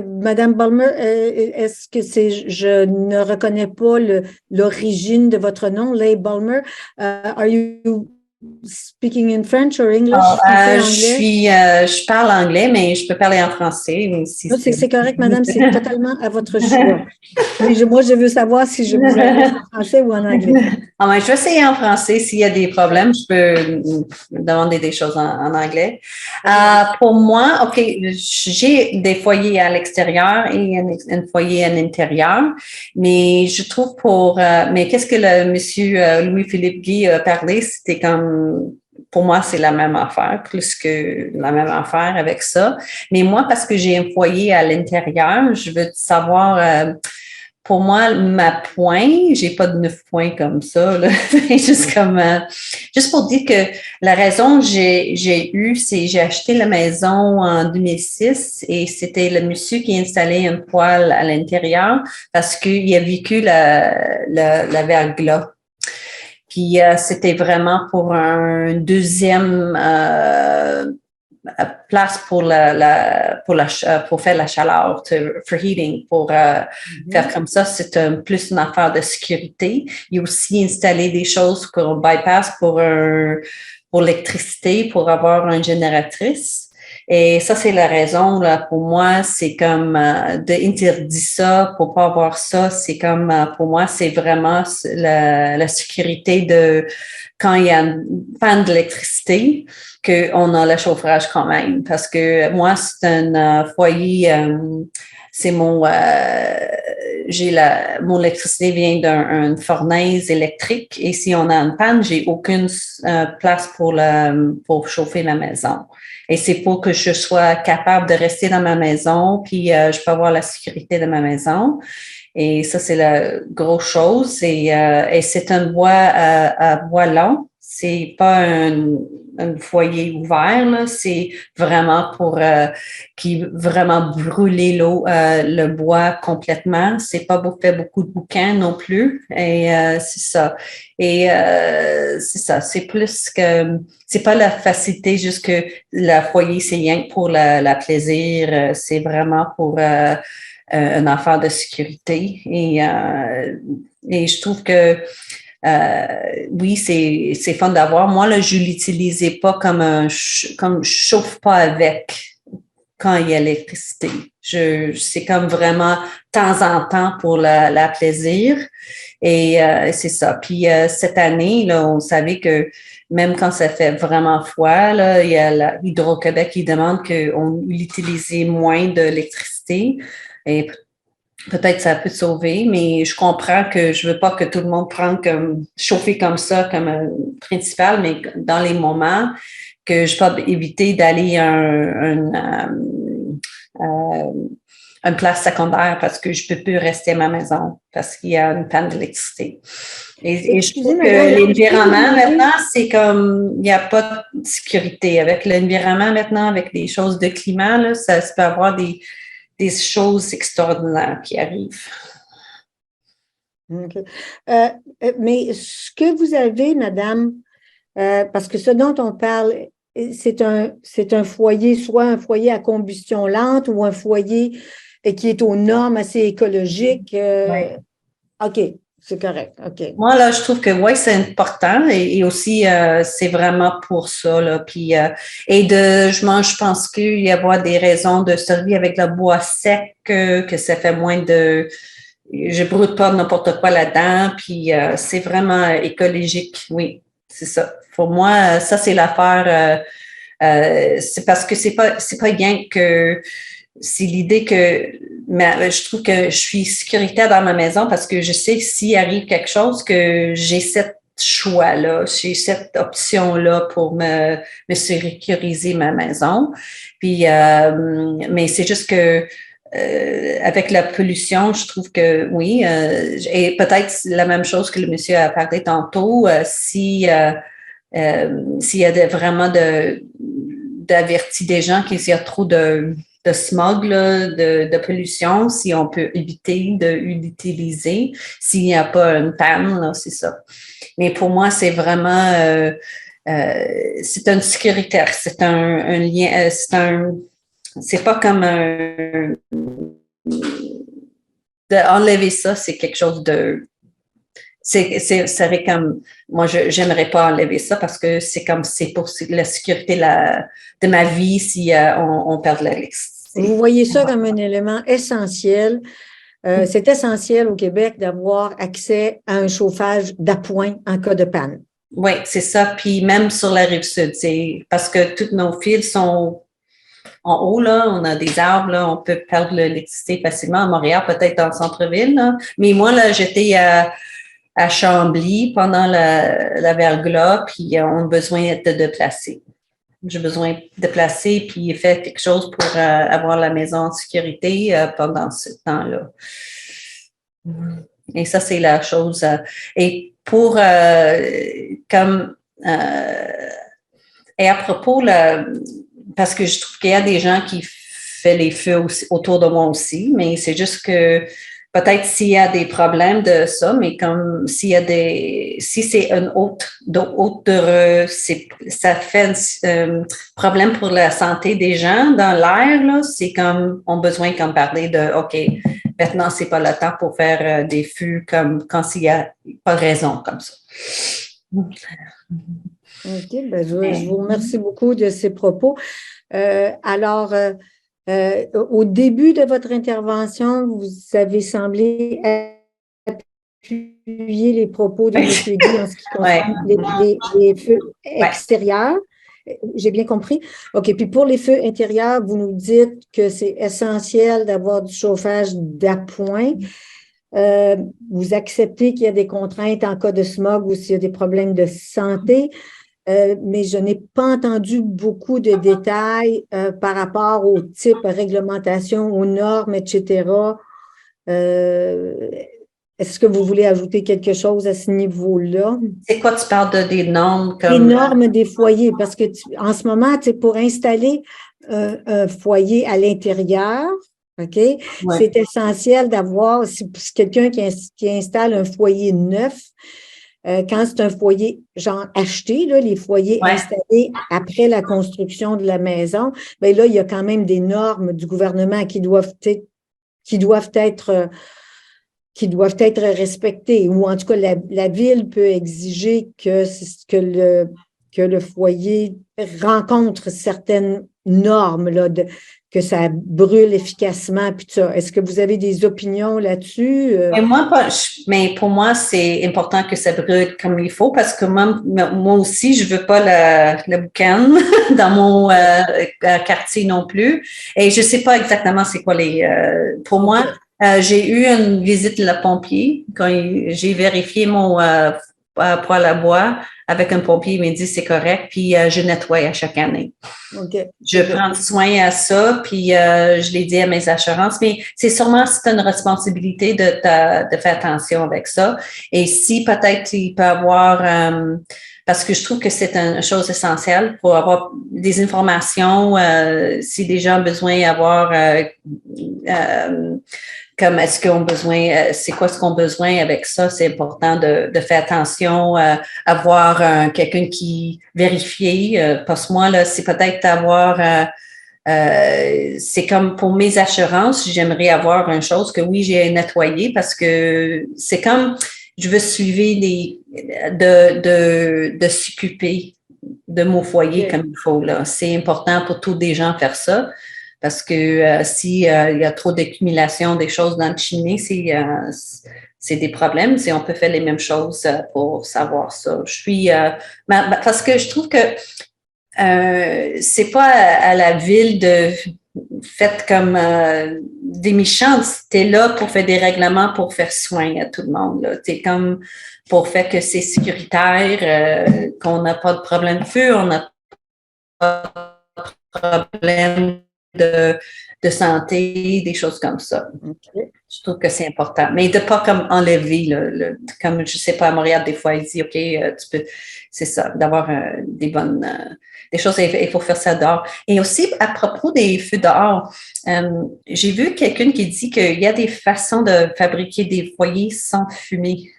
Madame Balmer, est-ce que je ne reconnais pas l'origine de votre nom, Leigh Balmer. Are you speaking in French or English? Français, anglais? Je parle anglais, mais je peux parler en français si Non, c'est. c'est correct, madame, c'est totalement à votre choix. Mais moi, je veux savoir si je vous adresse en français ou en anglais. Je vais essayer en français. S'il y a des problèmes, je peux demander des choses en anglais. Pour moi, OK, j'ai des foyers à l'extérieur et un foyer à l'intérieur, mais je trouve mais qu'est-ce que le monsieur Louis-Philippe Guy a parlé, c'était comme, pour moi, c'est la même affaire, plus que la même affaire avec ça. Mais moi, parce que j'ai un foyer à l'intérieur, je veux savoir, pour moi, ma pointe, j'ai pas de 9 points comme ça, là. Juste pour dire que la raison que j'ai eue, c'est j'ai acheté la maison en 2006 et c'était le monsieur qui a installé un poêle à l'intérieur parce qu'il a vécu la verglas. Puis c'était vraiment pour un deuxième place pour faire la chaleur, for heating, pour faire comme ça. C'est plus une affaire de sécurité. Il a aussi installé des choses qu'on bypass pour l'électricité, pour avoir une génératrice. Et ça, c'est la raison, là, pour moi, c'est comme d'interdire ça, pour pas avoir ça, c'est comme, pour moi, c'est vraiment la sécurité de quand il y a une panne d'électricité, qu'on a le chauffage quand même. Parce que moi, c'est un foyer, c'est mon mon électricité vient d'une fournaise électrique et si on a une panne, j'ai aucune place pour chauffer la maison. Et c'est pour que je sois capable de rester dans ma maison, puis je peux avoir la sécurité de ma maison. Et ça, c'est la grosse chose. Et c'est un bois à bois long. C'est pas un foyer ouvert, là. C'est vraiment pour qui vraiment brûler le bois complètement. C'est pas fait beaucoup de bouquins non plus. Et c'est ça. Et c'est ça. C'est plus que c'est pas la facilité juste que le foyer, c'est rien que pour la plaisir. C'est vraiment pour une affaire de sécurité. Et je trouve que oui, c'est fun d'avoir. Moi, là, je l'utilisais pas comme je chauffe pas avec quand il y a l'électricité. C'est comme vraiment de temps en temps pour la plaisir. Et c'est ça. Puis cette année, là, on savait que même quand ça fait vraiment froid, là, il y a l'Hydro-Québec qui demande qu'on utilise moins d'électricité. Et peut-être ça peut sauver, mais je comprends que je veux pas que tout le monde prenne comme chauffer comme ça comme principal, mais dans les moments que je peux éviter d'aller à une place secondaire parce que je peux plus rester à ma maison parce qu'il y a une panne d'électricité. Et je trouve que l'environnement maintenant, c'est comme il n'y a pas de sécurité. Avec l'environnement maintenant, avec les choses de climat, là, ça peut avoir des choses extraordinaires qui arrivent. Okay. Mais ce que vous avez, madame, parce que ce dont on parle, c'est un foyer, soit un foyer à combustion lente ou un foyer qui est aux normes assez écologiques. Oui. OK, c'est correct. OK. Moi, là, je trouve que oui, c'est important et aussi, c'est vraiment pour ça. Là. Puis, je pense qu'il y a des raisons de servir avec le bois sec, que ça fait moins de. Je brûle pas n'importe quoi là-dedans. Puis, c'est vraiment écologique. Oui, c'est ça. Pour moi, ça, c'est l'affaire. C'est parce que c'est pas rien que. C'est l'idée que je trouve que je suis sécuritaire dans ma maison parce que je sais que s'il arrive quelque chose, que j'ai cette choix-là, j'ai cette option-là pour me sécuriser ma maison. Puis, mais c'est juste que avec la pollution, je trouve que oui, et peut-être la même chose que le monsieur a parlé tantôt, s'il y a vraiment d'avertir des gens qu'il y a trop de smog, là, de pollution, si on peut éviter de l'utiliser, s'il n'y a pas une panne, là, c'est ça. Mais pour moi, c'est vraiment c'est une sécuritaire, c'est un lien, c'est pas comme d'enlever ça, c'est quelque chose de serait comme, moi, j'aimerais pas enlever ça parce que c'est comme, c'est pour la sécurité de ma vie si on perd l'électricité. Vous voyez ça comme un élément essentiel. C'est essentiel au Québec d'avoir accès à un chauffage d'appoint en cas de panne. Oui, c'est ça. Puis même sur la rive sud, c'est parce que tous nos fils sont en haut, là, on a des arbres, là, on peut perdre l'électricité facilement à Montréal, peut-être dans le centre-ville, là. Mais moi, là, j'étais à Chambly pendant la verglas, puis on a besoin de déplacer. J'ai besoin de placer puis faire quelque chose pour avoir la maison en sécurité pendant ce temps-là. Et ça, c'est la chose. Et pour comme et à propos, parce que je trouve qu'il y a des gens qui font les feux aussi, autour de moi aussi, mais c'est juste que peut-être s'il y a des problèmes de ça, mais comme si c'est une odeur, ça fait un problème pour la santé des gens dans l'air, là, c'est comme, on a besoin comme parler de, OK, maintenant, c'est pas le temps pour faire des feux comme quand il n'y a pas de raison comme ça. OK, ben je vous remercie beaucoup de ces propos. Alors, au début de votre intervention, vous avez semblé appuyer les propos de M. Guy en ce qui concerne les feux extérieurs. J'ai bien compris. OK, puis pour les feux intérieurs, vous nous dites que c'est essentiel d'avoir du chauffage d'appoint. Vous acceptez qu'il y a des contraintes en cas de smog ou s'il y a des problèmes de santé. Mais je n'ai pas entendu beaucoup de détails par rapport au type de réglementation, aux normes, etc. Est-ce que vous voulez ajouter quelque chose à ce niveau-là? C'est quoi, tu parles des normes comme… Les normes des foyers, parce que en ce moment, pour installer un foyer à l'intérieur, OK, c'est essentiel d'avoir, si quelqu'un qui installe un foyer neuf, quand c'est un foyer, genre acheté, là, les foyers installés après la construction de la maison, bien là, il y a quand même des normes du gouvernement qui doivent être respectées, ou en tout cas, la ville peut exiger que le foyer rencontre certaines normes, là, que ça brûle efficacement, puis tout ça. Est-ce que vous avez des opinions là-dessus? Mais pour moi, c'est important que ça brûle comme il faut parce que moi aussi, je veux pas le boucan dans mon quartier non plus. Et je sais pas exactement c'est quoi pour moi, j'ai eu une visite de la pompier quand j'ai vérifié mon poêle à bois avec un pompier, il m'a dit c'est correct, puis je nettoie à chaque année. Okay. Je prends soin à ça, puis je l'ai dit à mes assurances, mais c'est une responsabilité de faire attention avec ça. Et si peut-être il peut avoir, parce que je trouve que c'est une chose essentielle pour avoir des informations, si des gens ont besoin d'avoir comme est-ce qu'on a besoin, c'est quoi ce qu'on a besoin avec ça, c'est important de faire attention, avoir quelqu'un qui vérifie, parce que moi, là, c'est peut-être avoir, c'est comme pour mes assurances, j'aimerais avoir une chose que oui, j'ai nettoyé parce que c'est comme, je veux suivre de s'occuper de mon foyer comme il faut, là. C'est important pour tous les gens faire ça. Parce que s'il y a trop d'accumulation des choses dans le cheminée, c'est des problèmes. On peut faire les mêmes choses pour savoir ça. Parce que je trouve que c'est pas à la ville de faire comme des méchants. T'es là pour faire des règlements pour faire soin à tout le monde. T'es comme pour faire que c'est sécuritaire, qu'on n'a pas de problème de feu, on n'a pas de problème de santé, des choses comme ça. Okay. Je trouve que c'est important. Mais de ne pas comme enlever, comme je ne sais pas, à Montréal, des fois, il dit, OK, tu peux, c'est ça, d'avoir des bonnes, des choses, il faut faire ça dehors. Et aussi, à propos des feux dehors, j'ai vu quelqu'un qui dit qu'il y a des façons de fabriquer des foyers sans fumée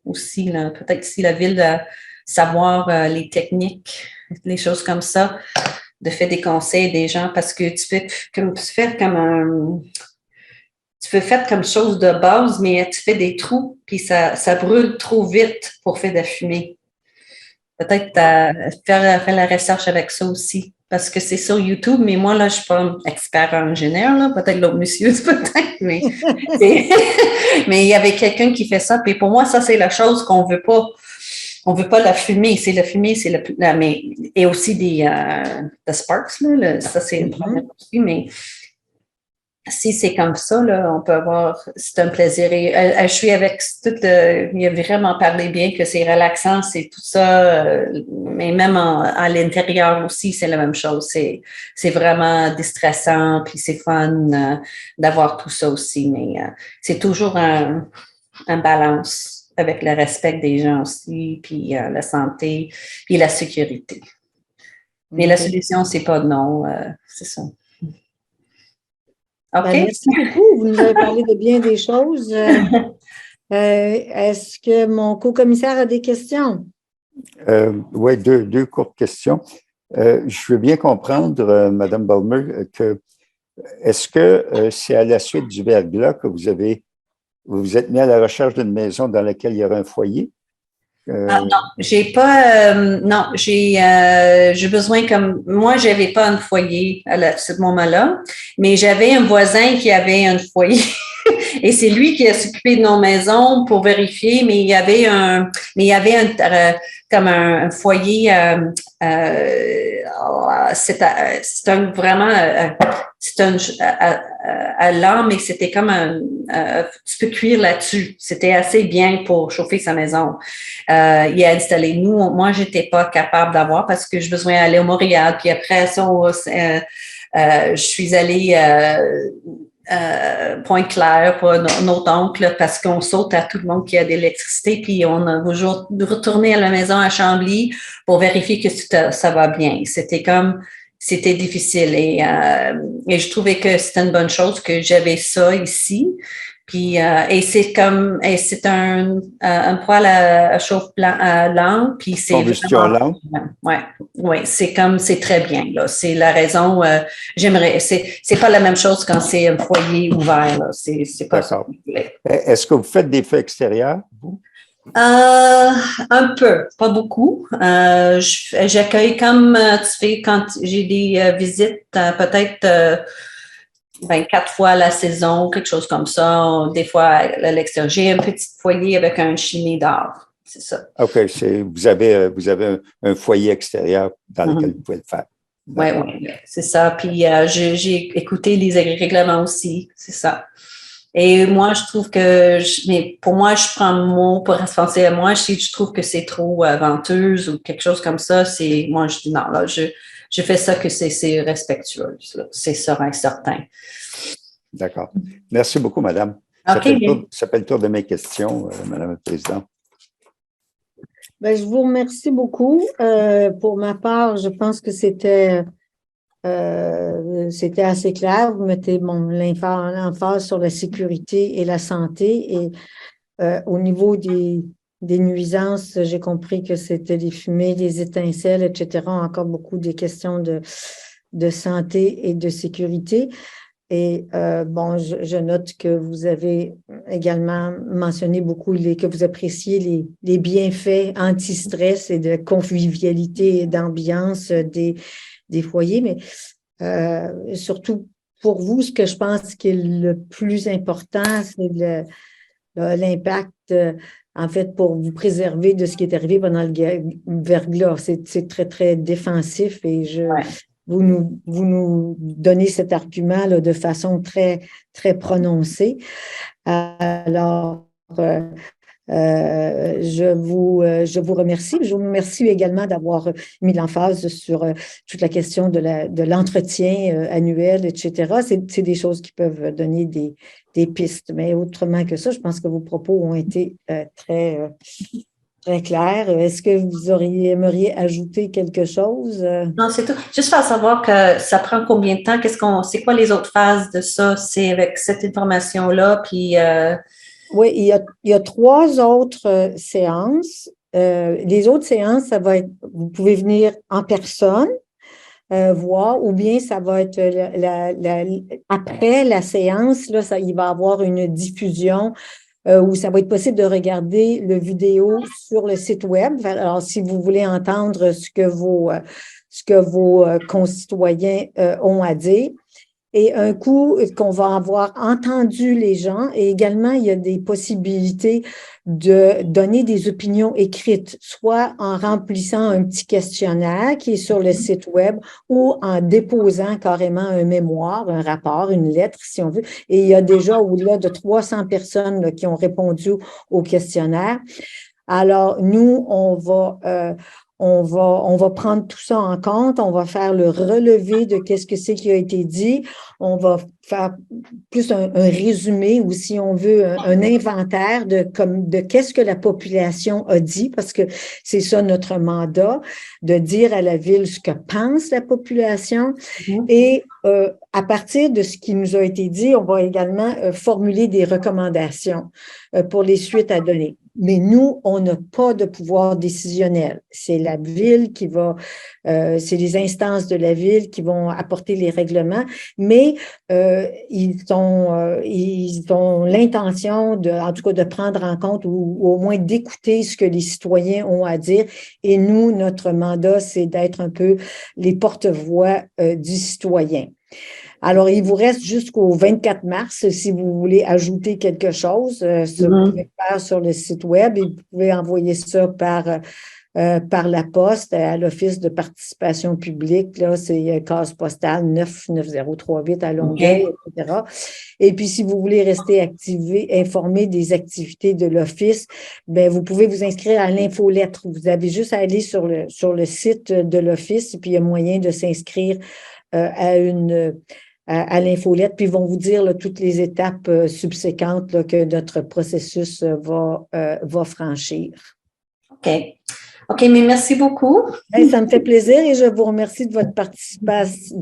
aussi. Peut-être si la ville va savoir les techniques, les choses comme ça. de faire des conseils des gens parce que tu peux faire comme chose de base, mais tu fais des trous, puis ça brûle trop vite pour faire de la fumée. Peut-être faire la recherche avec ça aussi. Parce que c'est sur YouTube, mais moi, là, je ne suis pas expert en ingénieur, là. Peut-être l'autre monsieur, peut-être, mais mais il y avait quelqu'un qui fait ça. Puis pour moi, ça, c'est la chose qu'on veut pas. On veut pas la fumée. C'est la fumée, c'est mais et aussi des sparks, là. Ça, c'est une problème aussi, mais si c'est comme ça, là, on peut avoir, c'est un plaisir. Et je suis avec il a vraiment parlé bien que c'est relaxant, c'est tout ça, mais même à l'intérieur aussi, c'est la même chose. C'est vraiment distressant, puis c'est fun d'avoir tout ça aussi, mais c'est toujours un balance avec le respect des gens aussi, puis la santé, puis la sécurité. Mais la solution, c'est pas non, c'est ça. OK. Ben, merci beaucoup. Vous nous avez parlé de bien des choses. Est-ce que mon co-commissaire a des questions? Oui, deux courtes questions. Je veux bien comprendre, Mme Balmer, que est-ce que c'est à la suite du verglas que vous êtes mis à la recherche d'une maison dans laquelle il y aura un foyer? Non, j'ai pas. Non, j'ai besoin comme moi, j'avais pas un foyer à ce moment-là, mais j'avais un voisin qui avait un foyer. Et c'est lui qui a s'occupé de nos maisons pour vérifier, mais il y avait comme un foyer. C'est à l'âme, mais c'était comme tu peux cuire là-dessus. C'était assez bien pour chauffer sa maison. Il a installé. Moi, j'étais pas capable d'avoir parce que je besoin d'aller au Montréal. Puis après ça, je suis allée Pointe-Claire pour notre oncle parce qu'on saute à tout le monde qui a de l'électricité. Puis on a toujours retourné à la maison à Chambly pour vérifier que ça va bien. C'était difficile et je trouvais que c'était une bonne chose que j'avais ça ici. Puis c'est un poêle à chauffe lente puis c'est combustion lente. Ouais, c'est très bien là. C'est la raison. J'aimerais. C'est pas la même chose quand c'est un foyer ouvert là. C'est pas ça. Est-ce que vous faites des feux extérieurs, vous? Un peu, pas beaucoup. J'accueille comme tu fais quand j'ai des visites, peut-être 4 fois la saison, quelque chose comme ça. Des fois à l'extérieur. J'ai un petit foyer avec un cheminée d'or. C'est ça. OK. Vous avez un foyer extérieur dans lequel vous pouvez le faire. Oui, c'est ça. Puis j'ai écouté les règlements aussi. C'est ça. Et moi, je trouve mais pour moi, je prends mon mot pour penser à moi. Si je trouve que c'est trop venteuse ou quelque chose comme ça, moi, je dis non, là, je fais ça que c'est respectueux. C'est serein, certain. D'accord. Merci beaucoup, madame. Okay. Ça fait le tour de mes questions, madame la présidente. Ben, je vous remercie beaucoup. Pour ma part, je pense que c'était assez clair. Vous mettez l'emphase sur la sécurité et la santé. Et au niveau des nuisances, j'ai compris que c'était les fumées, les étincelles, etc. Encore beaucoup des questions de santé et de sécurité. Et je note que vous avez également mentionné beaucoup que vous appréciez les bienfaits anti-stress et de convivialité et d'ambiance des foyers, mais surtout pour vous, ce que je pense qui est le plus important, c'est l'impact, en fait, pour vous préserver de ce qui est arrivé pendant le verglas. C'est très, très défensif et vous nous donnez cet argument là, de façon très, très prononcée. Alors, je vous remercie. Je vous remercie également d'avoir mis l'emphase sur toute la question de l'entretien annuel, etc. C'est des choses qui peuvent donner des pistes. Mais autrement que ça, je pense que vos propos ont été très, très clairs. Est-ce que vous aimeriez ajouter quelque chose? Non, c'est tout. Juste faire savoir que ça prend combien de temps? C'est quoi les autres phases de ça? C'est avec cette information-là, puis... Oui, il y a 3 autres séances. Les autres séances, ça va être, vous pouvez venir en personne. voir, ou bien ça va être après la séance, là, il va y avoir une diffusion où ça va être possible de regarder le vidéo sur le site web. Alors, si vous voulez entendre ce que vos concitoyens ont à dire. Et un coup qu'on va avoir entendu les gens, et également, il y a des possibilités de donner des opinions écrites, soit en remplissant un petit questionnaire qui est sur le site web ou en déposant carrément un mémoire, un rapport, une lettre, si on veut. Et il y a déjà au-delà de 300 personnes là, qui ont répondu au questionnaire. Alors, nous, on va prendre tout ça en compte, on va faire le relevé de qu'est-ce que c'est qui a été dit, on va faire plus un résumé ou si on veut un inventaire de qu'est-ce que la population a dit, parce que c'est ça notre mandat, de dire à la ville ce que pense la population. Et à partir de ce qui nous a été dit, on va également formuler des recommandations pour les suites à donner. Mais nous, on n'a pas de pouvoir décisionnel. C'est la ville qui va, c'est les instances de la ville qui vont apporter les règlements, mais ils ont l'intention en tout cas, de prendre en compte ou au moins d'écouter ce que les citoyens ont à dire. Et nous, notre mandat, c'est d'être un peu les porte-voix du citoyen. Alors, il vous reste jusqu'au 24 mars si vous voulez ajouter quelque chose. Ça, vous pouvez le faire sur le site web et vous pouvez envoyer ça par la poste à l'Office de participation publique. Là, c'est case postale 99038 à Longueuil, etc. Et puis, si vous voulez rester informé des activités de l'Office, ben vous pouvez vous inscrire à l'infolettre. Vous avez juste à aller sur le site de l'Office et puis il y a moyen de s'inscrire à l'infolette, puis ils vont vous dire là, toutes les étapes subséquentes là, que notre processus va franchir. OK. OK, mais merci beaucoup. Ça me fait plaisir et je vous remercie de votre participation,